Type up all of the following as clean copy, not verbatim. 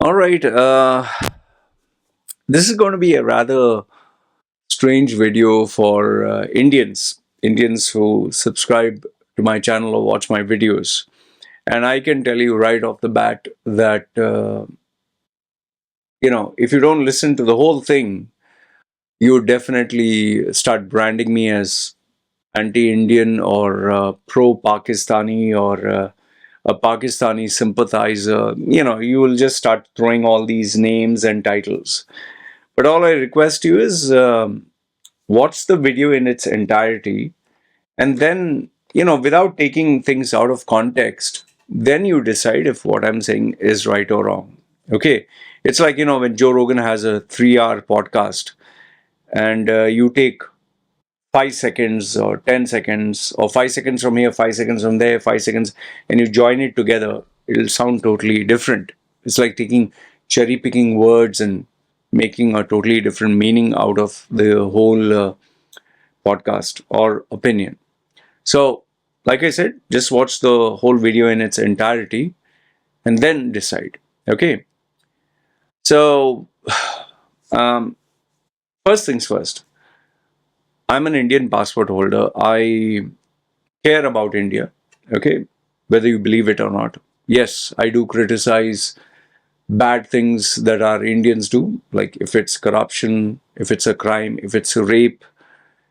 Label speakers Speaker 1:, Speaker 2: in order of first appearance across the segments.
Speaker 1: All right. This is going to be a rather strange video for Indians who subscribe to my channel or watch my videos. And I can tell you right off the bat that, if you don't listen to the whole thing, you would definitely start branding me as anti-Indian or pro-Pakistani or a Pakistani sympathizer. You will just start throwing all these names and titles. But all I request you is watch the video in its entirety and then, without taking things out of context, then you decide if what I'm saying is right or wrong. Okay. It's like, when Joe Rogan has a 3 hour podcast and you take 5 seconds or 10 seconds or 5 seconds from here, 5 seconds from there, 5 seconds, and you join it together, it'll sound totally different. It's like taking cherry picking words and making a totally different meaning out of the whole podcast or opinion. So, like I said, just watch the whole video in its entirety and then decide. Okay. So, um, first things first, I'm an Indian passport holder. I care about India, okay, whether you believe it or not. Yes, I do criticize bad things that our Indians do, like if it's corruption, if it's a crime, if it's a rape,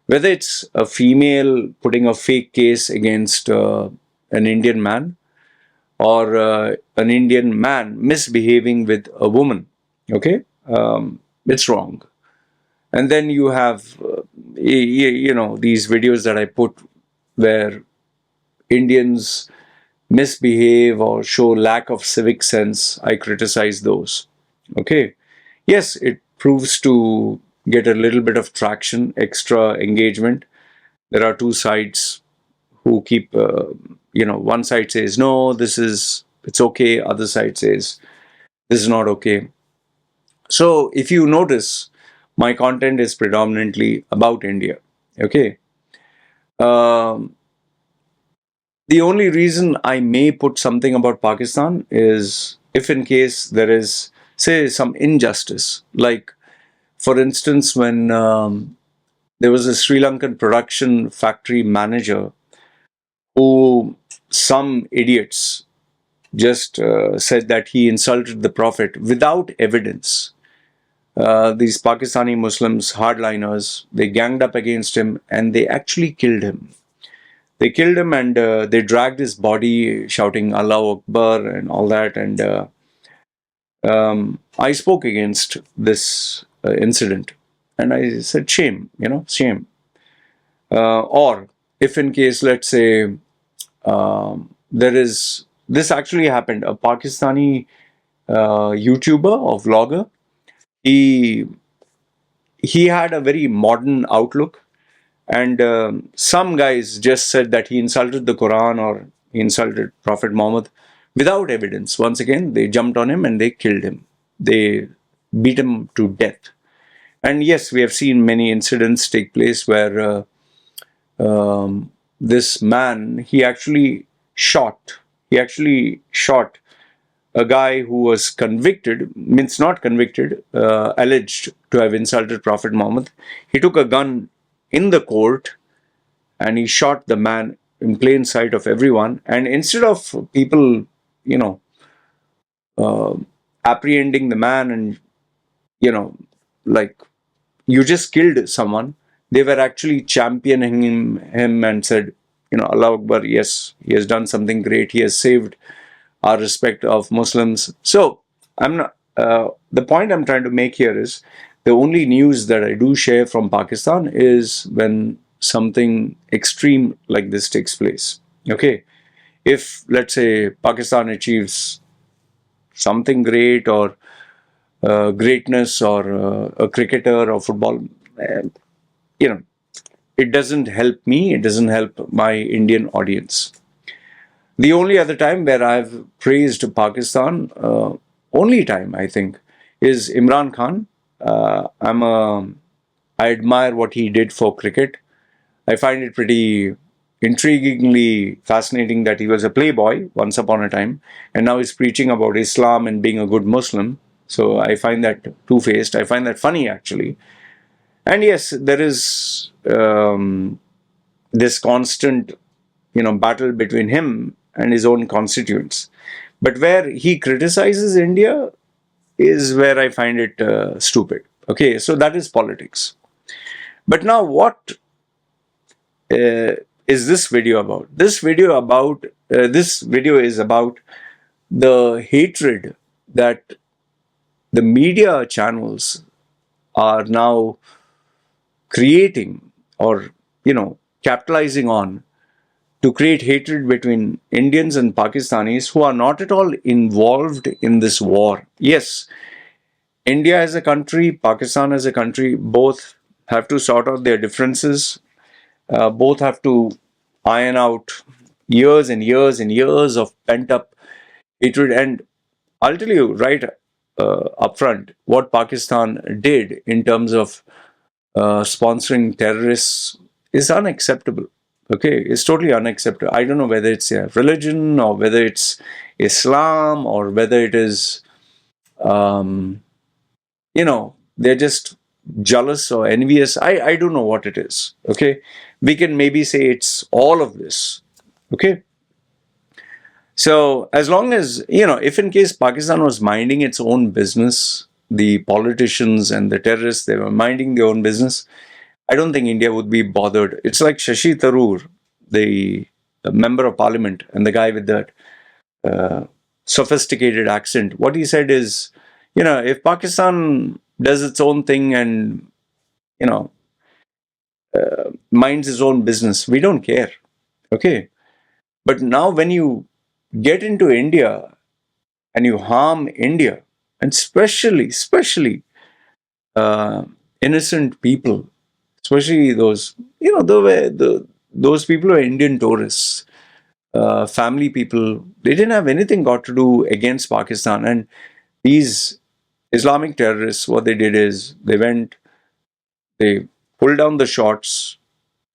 Speaker 1: whether it's a female putting a fake case against an Indian man or an Indian man misbehaving with a woman, okay, it's wrong. And then you have, these videos that I put where Indians misbehave or show lack of civic sense, I criticize those. Okay. Yes, it proves to get a little bit of traction, extra engagement. There are two sides who keep, one side says, no, it's okay. Other side says, this is not okay. So if you notice, my content is predominantly about India. Okay. Um, The only reason I may put something about Pakistan is if, in case there is, say, some injustice. Like, for instance, when there was a Sri Lankan production factory manager who some idiots just said that he insulted the Prophet without evidence. These Pakistani Muslims, hardliners, they ganged up against him and they actually killed him. They killed him and they dragged his body shouting Allah Akbar and all that. And I spoke against this incident and I said, shame, shame. Or if in case, let's say, this actually happened, a Pakistani YouTuber or vlogger, he, he had a very modern outlook. And some guys just said that he insulted the Quran or he insulted Prophet Muhammad without evidence. Once again, they jumped on him and they killed him. They beat him to death. And yes, we have seen many incidents take place where this man, he actually shot a guy who was convicted, means not convicted, alleged to have insulted Prophet Muhammad. He took a gun in the court and he shot the man in plain sight of everyone. And instead of people, you know, uh, apprehending the man and, you know, like you just killed someone, they were actually championing him and said, Allah Akbar, yes, he has done something great. He has saved our respect of Muslims. So I'm not. The point I'm trying to make here is the only news that I do share from Pakistan is when something extreme like this takes place. Okay, if let's say Pakistan achieves something great or greatness or a cricketer or football, uh, you know, it doesn't help me. It doesn't help my Indian audience. The only other time where I've praised Pakistan, only time I think, is Imran Khan. I admire what he did for cricket. I find it pretty intriguingly fascinating that he was a playboy once upon a time, and now he's preaching about Islam and being a good Muslim. So I find that two-faced. I find that funny actually. And yes, there is this constant, battle between him and his own constituents. But where he criticizes India is where I find it stupid. Okay, so that is politics. But now, what uh, is this video about? This video is about the hatred that the media channels are now creating, or capitalizing on, to create hatred between Indians and Pakistanis who are not at all involved in this war. Yes, India as a country, Pakistan as a country, both have to sort out their differences. Both have to iron out years and years and years of pent up hatred. And I'll tell you right upfront what Pakistan did in terms of sponsoring terrorists is unacceptable. Okay, it's totally unacceptable. I don't know whether it's a religion or whether it's Islam or whether it is, they're just jealous or envious. I don't know what it is. Okay, we can maybe say it's all of this. Okay, so as long as, if in case Pakistan was minding its own business, the politicians and the terrorists, they were minding their own business, I don't think India would be bothered. It's like Shashi Tharoor, the member of parliament, and the guy with that sophisticated accent. What he said is, if Pakistan does its own thing and, you know, minds its own business, we don't care. Okay. But now when you get into India and you harm India, and especially uh, innocent people, especially those, those people who are Indian tourists, family people, they didn't have anything got to do against Pakistan. And these Islamic terrorists, what they did is they pulled down the shots.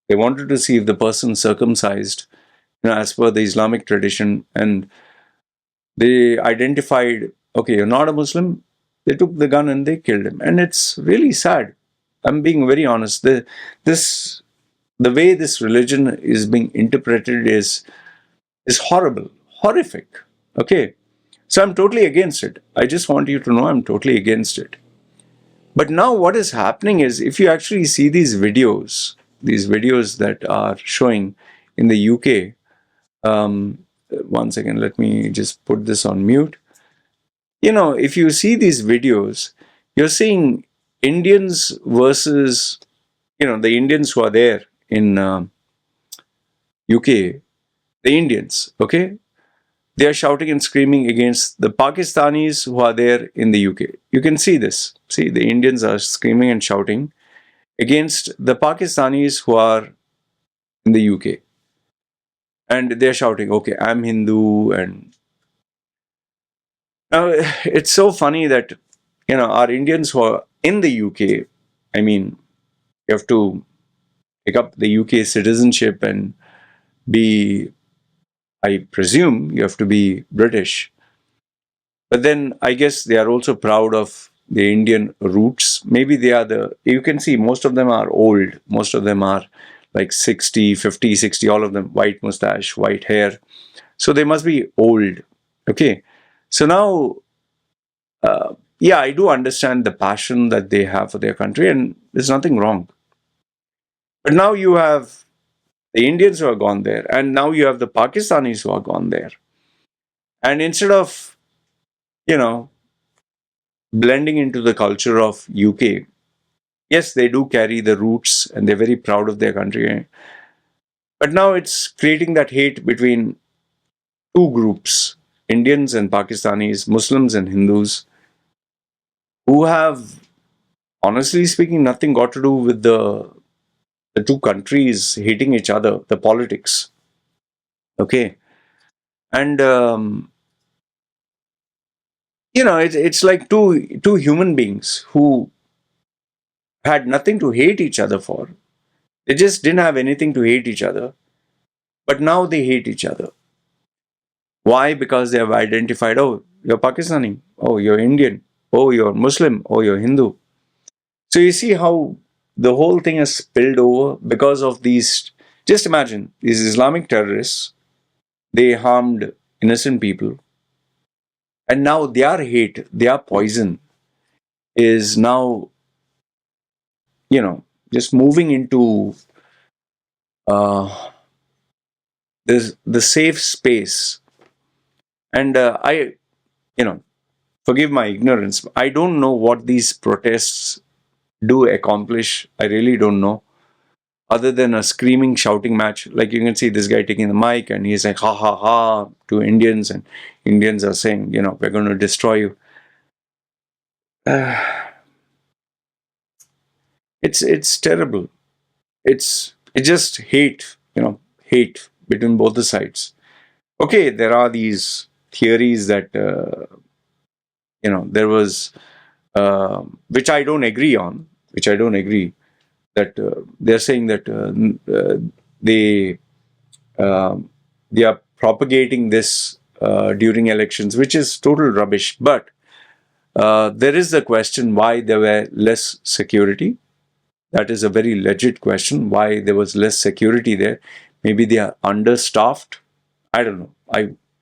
Speaker 1: They wanted to see if the person circumcised, as per the Islamic tradition, and they identified, okay, you're not a Muslim. They took the gun and they killed him, and it's really sad. I'm being very honest. The way this religion is being interpreted is horrible, horrific. Okay, so I'm totally against it. I just want you to know I'm totally against it. But now what is happening is, if you actually see these videos that are showing in the UK, one second, let me just put this on mute. If you see these videos, you're seeing Indians versus, the Indians who are there in UK, the Indians, okay? They are shouting and screaming against the Pakistanis who are there in the UK. You can see this. See, the Indians are screaming and shouting against the Pakistanis who are in the UK. And they're shouting, okay, I'm Hindu. And now it's so funny that, our Indians who are in the UK, I mean, you have to pick up the UK citizenship and be, I presume, you have to be British. But then I guess they are also proud of the Indian roots. Maybe you can see most of them are old. Most of them are like 60, 50, 60, all of them, white mustache, white hair. So they must be old. Okay. So now, yeah, I do understand the passion that they have for their country, and there's nothing wrong. But now you have the Indians who are gone there, and now you have the Pakistanis who are gone there. And instead of, you know, blending into the culture of UK, yes, they do carry the roots and they're very proud of their country. But now it's creating that hate between two groups, Indians and Pakistanis, Muslims and Hindus, who have, honestly speaking, nothing got to do with the two countries hating each other, the politics. Okay. And, it's like two human beings who had nothing to hate each other for. They just didn't have anything to hate each other. But now they hate each other. Why? Because they have identified, oh, you're Pakistani, oh, you're Indian, oh, you're Muslim, oh, you're Hindu. So you see how the whole thing has spilled over because of these. Just imagine these Islamic terrorists, they harmed innocent people, and now their hate, their poison is now, you know, just moving into uh, this the safe space. And you know, forgive my ignorance. I don't know what these protests do accomplish. I really don't know. Other than a screaming, shouting match, like you can see this guy taking the mic and he's like, ha ha ha, to Indians, and Indians are saying, we're going to destroy you. It's terrible. It's just hate, hate between both the sides. Okay, there are these theories that there was, which I don't agree on, which I don't agree that they're saying that they um, they are propagating this during elections, which is total rubbish. But there is the question why there were less security. That is a very legit question. Why there was less security there? Maybe they are understaffed. I don't know.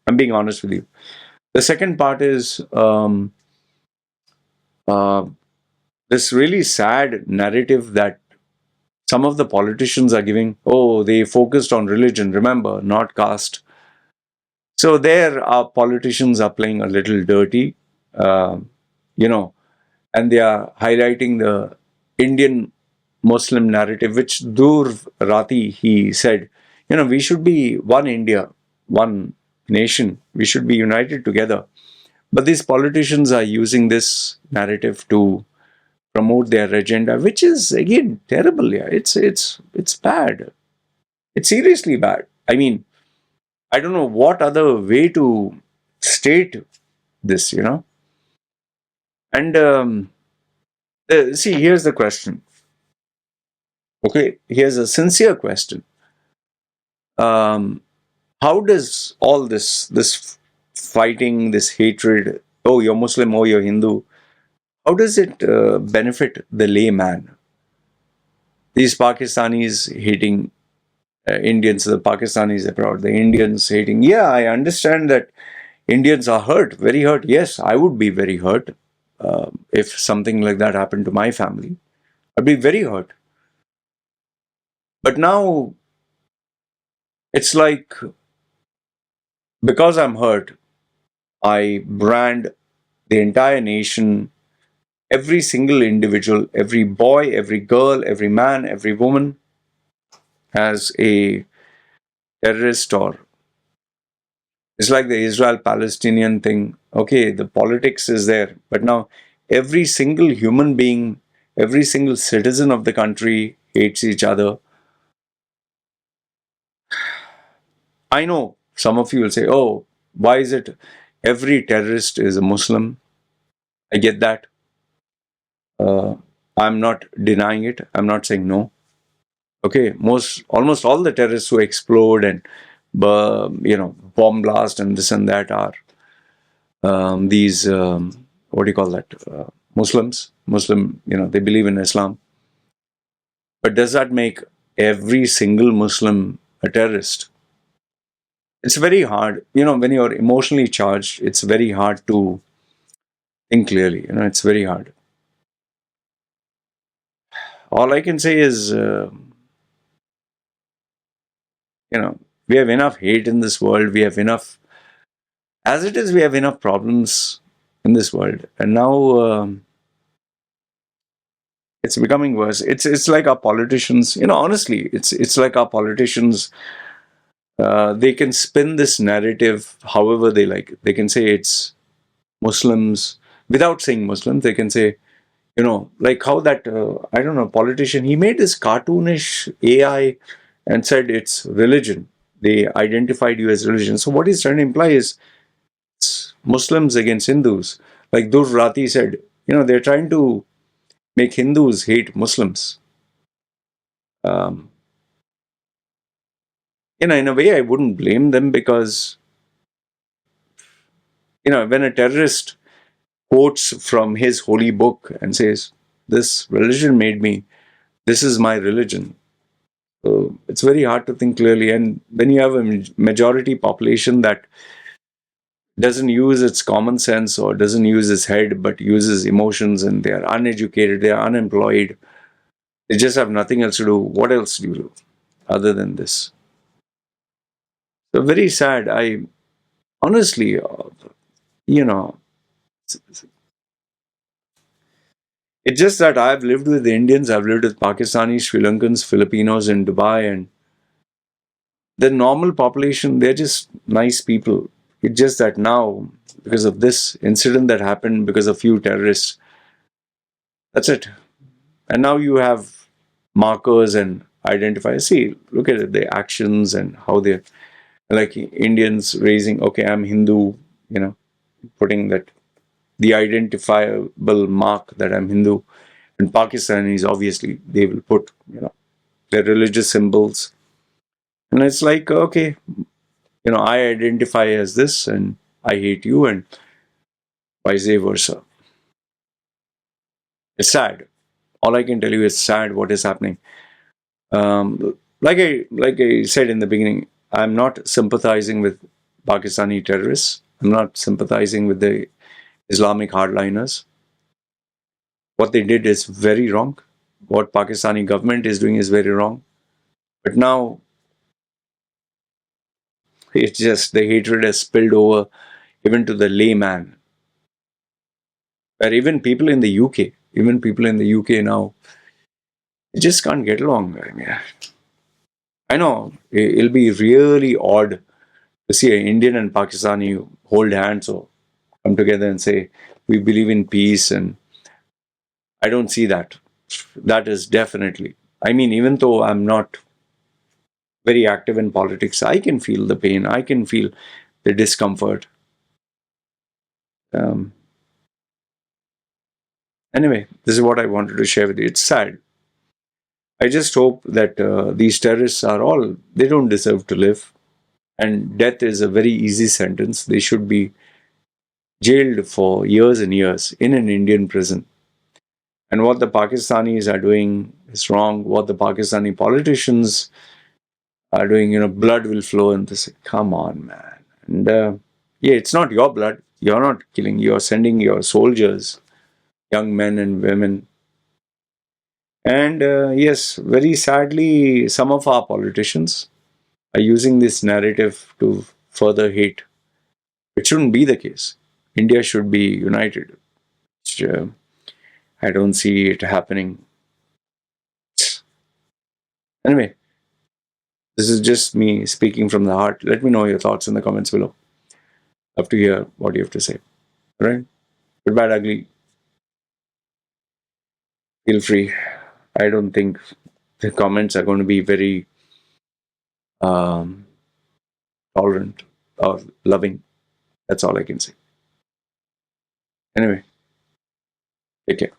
Speaker 1: I'm being honest with you. The second part is uh, this really sad narrative that some of the politicians are giving. Oh, they focused on religion. Remember, not caste. So there, our politicians are playing a little dirty, uh, you know, and they are highlighting the Indian Muslim narrative, which Dhruv Rati, he said, we should be one India, one nation. We should be united together. But these politicians are using this narrative to promote their agenda, which is again terrible. Yeah, it's bad. It's seriously bad. I mean, I don't know what other way to state this. And see, here's the question. Okay, here's a sincere question. Um, how does all this fighting, this hatred, oh, you're Muslim, oh, you're Hindu, how does it benefit the layman? These Pakistanis hating Indians, the Pakistanis abroad, the Indians hating. Yeah, I understand that Indians are hurt, very hurt. Yes, I would be very hurt if something like that happened to my family. I'd be very hurt. But now it's like because I'm hurt, I brand the entire nation, every single individual, every boy, every girl, every man, every woman as a terrorist, or it's like the Israel Palestinian thing. Okay, the politics is there, but now every single human being, every single citizen of the country hates each other. I know some of you will say, oh, why is it every terrorist is a Muslim? I get that. Uh, I'm not denying it. I'm not saying no. Okay, almost all the terrorists who explode and bomb blast and this and that are these what do you call that? Muslims. Muslim. They believe in Islam. But does that make every single Muslim a terrorist? It's very hard. When you're emotionally charged, it's very hard to think clearly. It's very hard. All I can say is, we have enough hate in this world. We have enough, as it is, we have enough problems in this world. And now it's becoming worse. It's like our politicians, honestly, it's like our politicians, they can spin this narrative however they like. They can say it's Muslims without saying Muslims. They can say, like how that, I don't know, politician, he made this cartoonish AI and said it's religion. They identified you as religion. So what he's trying to imply is it's Muslims against Hindus. Like Dur Rati said, they're trying to make Hindus hate Muslims. Um, in a way, I wouldn't blame them because, when a terrorist quotes from his holy book and says, "This religion made me, this is my religion." So it's very hard to think clearly. And when you have a majority population that doesn't use its common sense or doesn't use its head but uses emotions, and they are uneducated, they are unemployed, they just have nothing else to do. What else do you do other than this? So very sad. I honestly, you know, it's just that I've lived with Indians, I've lived with Pakistanis, Sri Lankans, Filipinos in Dubai, and the normal population, they're just nice people. It's just that now, because of this incident that happened, because of few terrorists, that's it. And now you have markers and identifiers. See, look at it, the actions and how they're like Indians raising, okay, I'm Hindu, putting that the identifiable mark that I'm Hindu. And Pakistanis, obviously, they will put, their religious symbols. And it's like, okay, I identify as this and I hate you, and vice versa. It's sad. All I can tell you is sad what is happening. Like I said in the beginning, I'm not sympathizing with Pakistani terrorists. I'm not sympathizing with the Islamic hardliners. What they did is very wrong. What Pakistani government is doing is very wrong. But now it's just the hatred has spilled over even to the layman. Where even people in the UK now, they just can't get along. I know it'll be really odd to see an Indian and Pakistani hold hands or come together and say, we believe in peace. And I don't see that. That is definitely, I mean, even though I'm not very active in politics, I can feel the pain. I can feel the discomfort. Um, anyway, this is what I wanted to share with you. It's sad. I just hope that these terrorists they don't deserve to live. And death is a very easy sentence. They should be jailed for years and years in an Indian prison. And what the Pakistanis are doing is wrong. What the Pakistani politicians are doing, blood will flow. And this, come on, man. And yeah, it's not your blood. You're not killing. You're sending your soldiers, young men and women. And yes, very sadly, some of our politicians are using this narrative to further hate. It shouldn't be the case. India should be united. Which, I don't see it happening. Anyway, this is just me speaking from the heart. Let me know your thoughts in the comments below. Love to hear what you have to say. All right? Goodbye, ugly. Feel free. I don't think the comments are going to be very um, tolerant or loving. That's all I can say. Anyway, take care.